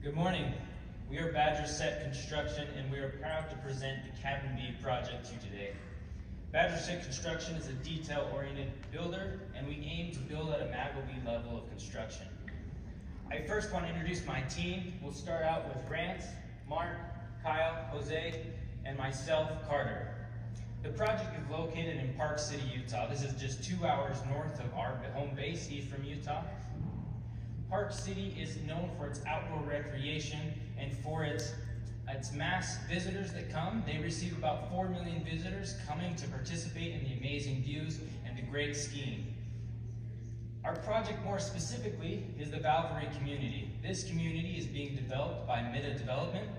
Good morning. We are Badger Set Construction and we are proud to present the Cabin B project to you today. Badger Set Construction is a detail-oriented builder and we aim to build at a Magleby level of construction. I first want to introduce my team. We'll start out with Rance, Mark, Kyle, Jose, and myself, Carter. The project is located in Park City, Utah. This is just 2 hours north of our home base, Ephraim, Utah. Park City is known for its outdoor recreation and for its mass visitors that come. They receive about 4 million visitors coming to participate in the amazing views and the great skiing. Our project more specifically is the Valkyrie community. This community is being developed by Mida Development.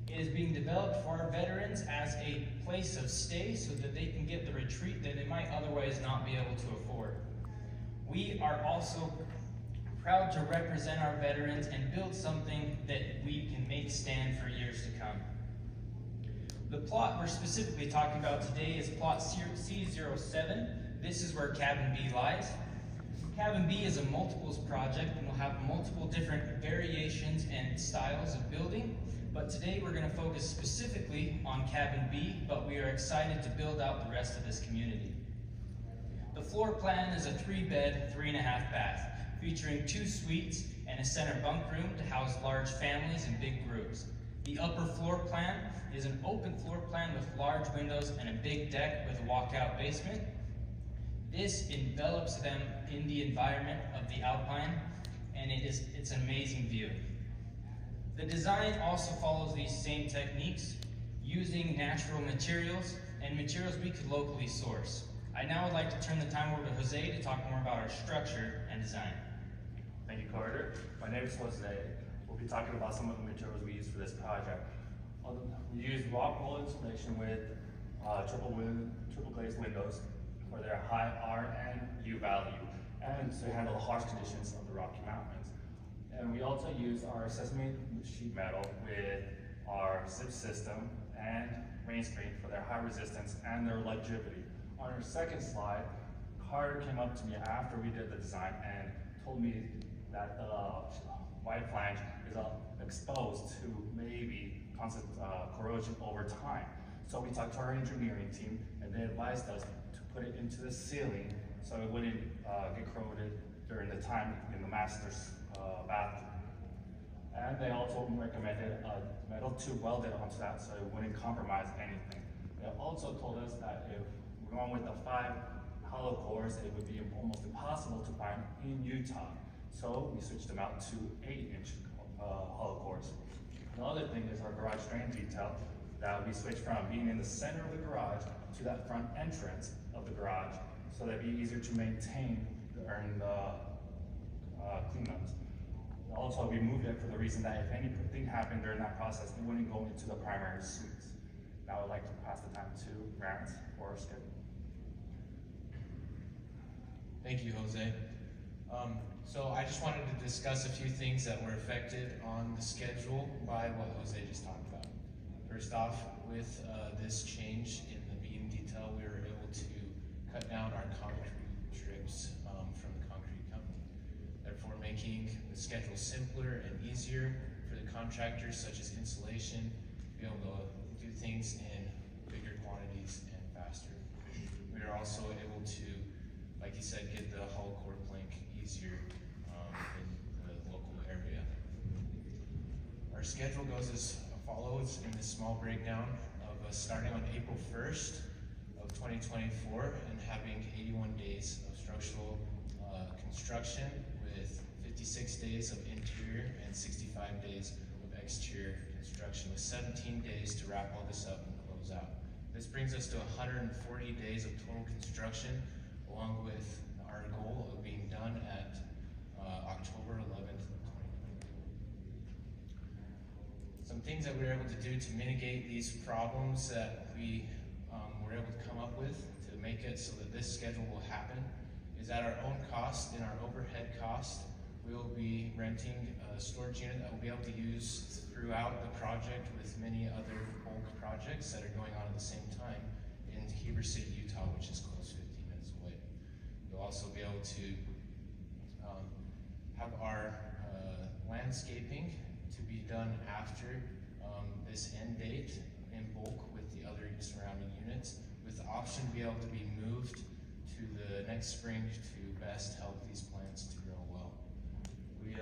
It is being developed for our veterans as a place of stay so that they can get the retreat that they might otherwise not be able to afford. We are also proud to represent our veterans and build something that we can make stand for years to come. The plot we're specifically talking about today is plot C07. This is where Cabin B lies. Cabin B is a multiples project and will have multiple different variations and styles of building, but today we're going to focus specifically on Cabin B, but we are excited to build out the rest of this community. The floor plan is a 3-bed, 3.5 bath. Featuring 2 suites and a center bunk room to house large families and big groups. The upper floor plan is an open floor plan with large windows and a big deck with a walkout basement. This envelops them in the environment of the Alpine, and it's an amazing view. The design also follows these same techniques, using natural materials and materials we could locally source. I now would like to turn the time over to Jose to talk more about our structure and design. Thank you, Carter. My name is Jose. We'll be talking about some of the materials we use for this project. We use rock wool insulation with triple glazed windows for their high R and U value, and to handle the harsh conditions of the Rocky Mountains. And we also use our sesame sheet metal with our zip system and rain screen for their high resistance and their longevity. On our second slide, Carter came up to me after we did the design and told me that the wide flange is exposed to maybe constant corrosion over time. So we talked to our engineering team and they advised us to put it into the ceiling so it wouldn't get corroded during the time in the master's bathroom. And they also recommended a metal tube welded onto that so it wouldn't compromise anything. They also told us that if we're going with the 5 hollow cores, it would be almost impossible to find in Utah. So we switched them out to 8-inch hollow cores. The other thing is our garage drain detail that we switched from being in the center of the garage to that front entrance of the garage, so that'd be easier to maintain during the cleanups. Also, we moved it for the reason that if anything happened during that process, it wouldn't go into the primary suites. Now I'd like to pass the time to Rance for our schedule. Thank you, Jose. So I just wanted to discuss a few things that were affected on the schedule by what Jose just talked about. First off, with this change in the beam detail, we were able to cut down our concrete trips from the concrete company, therefore making the schedule simpler and easier for the contractors, such as insulation, to be able to do things in bigger quantities and faster. We are also able to, like he said, get the hull core plank easier in the local area. Our schedule goes as follows in this small breakdown of us starting on April 1st of 2024 and having 81 days of structural construction with 56 days of interior and 65 days of exterior construction with 17 days to wrap all this up and close out. This brings us to 140 days of total construction, along with our goal of being done at October 11th, 2020. Some things that we were able to do to mitigate these problems that we were able to come up with to make it so that this schedule will happen is at our own cost, in our overhead cost, we will be renting a storage unit that we'll be able to use throughout the project with many other bulk projects that are going on at the same time in Heber City, Utah, which is close 15 minutes away. You'll also be able to have our landscaping to to be done after this end date in bulk with the other surrounding units, with the option to be able to be moved to the next spring to best help these plants to grow well. We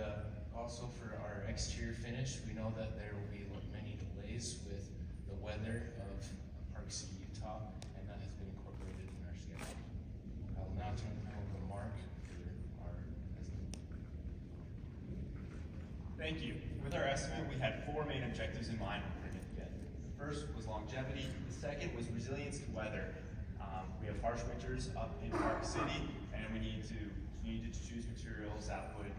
also, for our exterior finish, we know that there will be many delays with the weather of Park City, Utah, and that has been incorporated in our schedule. I will now turn it over to Mark for our estimate. Thank you. With our estimate, we had 4 main objectives in mind when putting it together. The first was longevity. The second was resilience to weather. We have harsh winters up in Park City, and we needed to choose materials that would be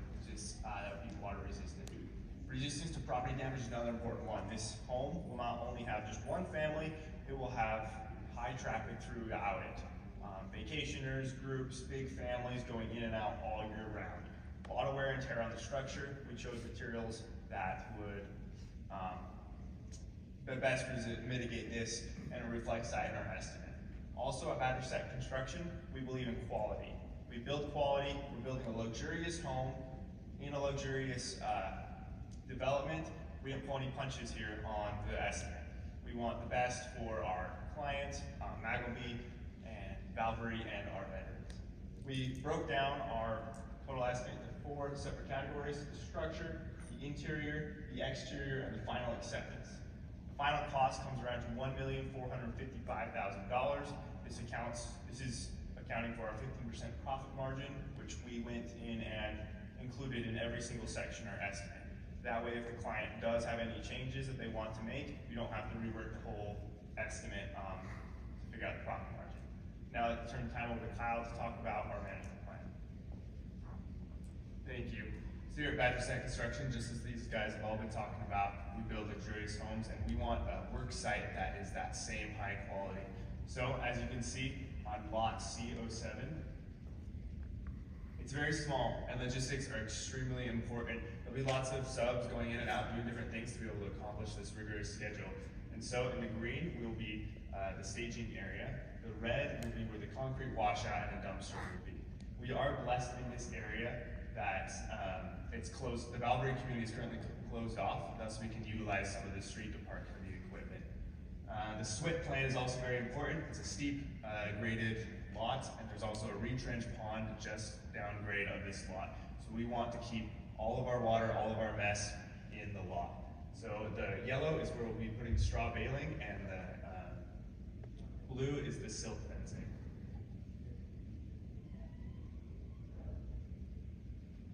water resistant. Resistance to property damage is another important one. This home will not only have just one family, it will have high traffic throughout it. Vacationers, groups, big families going in and out all year round. A lot of wear and tear on the structure. We chose materials that would best mitigate this, and it reflects that in our estimate. Also at Badger Set Construction, we believe in quality. We build quality. We're building a luxurious home in a luxurious development. We don't pull any punches here on the estimate. We want the best for our clients, Magleby and Valvory and our veterans. We broke down our total estimate into 4 separate categories: the structure, the interior, the exterior, and the final acceptance. The final cost comes around to $1,455,000. This is accounting for our 15% profit margin, which we went in and included in every single section or estimate. That way, if the client does have any changes that they want to make, you don't have to rework the whole estimate to figure out the profit margin. Now let's turn the time over to Kyle to talk about our management plan. Thank you. So here at Badger Set Construction, just as these guys have all been talking about, we build luxurious homes, and we want a work site that is that same high quality. So as you can see on lot C07, it's very small, and logistics are extremely important. There'll be lots of subs going in and out doing different things to be able to accomplish this rigorous schedule. And so in the green will be the staging area. The red will be where the concrete washout and the dumpster will be. We are blessed in this area that it's closed. The Valvory community is currently closed off, thus we can utilize some of the street to park heavy equipment. The SWIP plan is also very important. It's a steep graded lot, and there's also a retrench pond just downgrade of this lot. So we want to keep all of our water, all of our mess in the lot. So the yellow is where we'll be putting straw baling, and the blue is the silt fencing.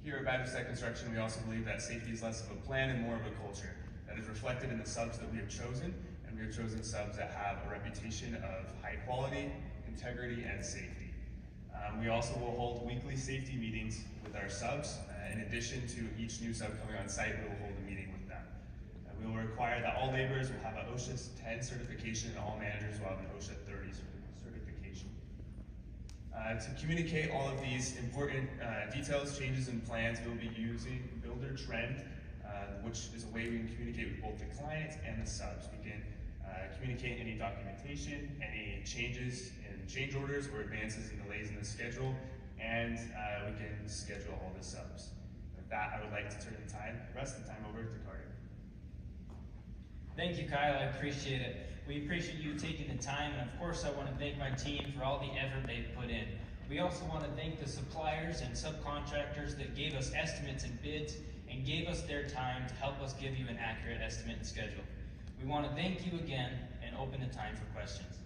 Here at Badger Set Construction, we also believe that safety is less of a plan and more of a culture. That is reflected in the subs that we have chosen, and we have chosen subs that have a reputation of high quality, integrity, and safety. We also will hold weekly safety meetings with our subs. In addition to each new sub coming on site, we will hold a meeting with them. We will require that all laborers will have an OSHA 10 certification, and all managers will have an OSHA 30 certification. To communicate all of these important details, changes, and plans, we will be using Builder-Trend, which is a way we can communicate with both the clients and the subs. We can communicate any documentation, any changes in change orders or advances and delays in the schedule, and we can schedule all the subs. With that, I would like to turn the rest of the time over to Carter. Thank you, Kyle. I appreciate it. We appreciate you taking the time, and of course I want to thank my team for all the effort they've put in. We also want to thank the suppliers and subcontractors that gave us estimates and bids and gave us their time to help us give you an accurate estimate and schedule. We want to thank you again and open the time for questions.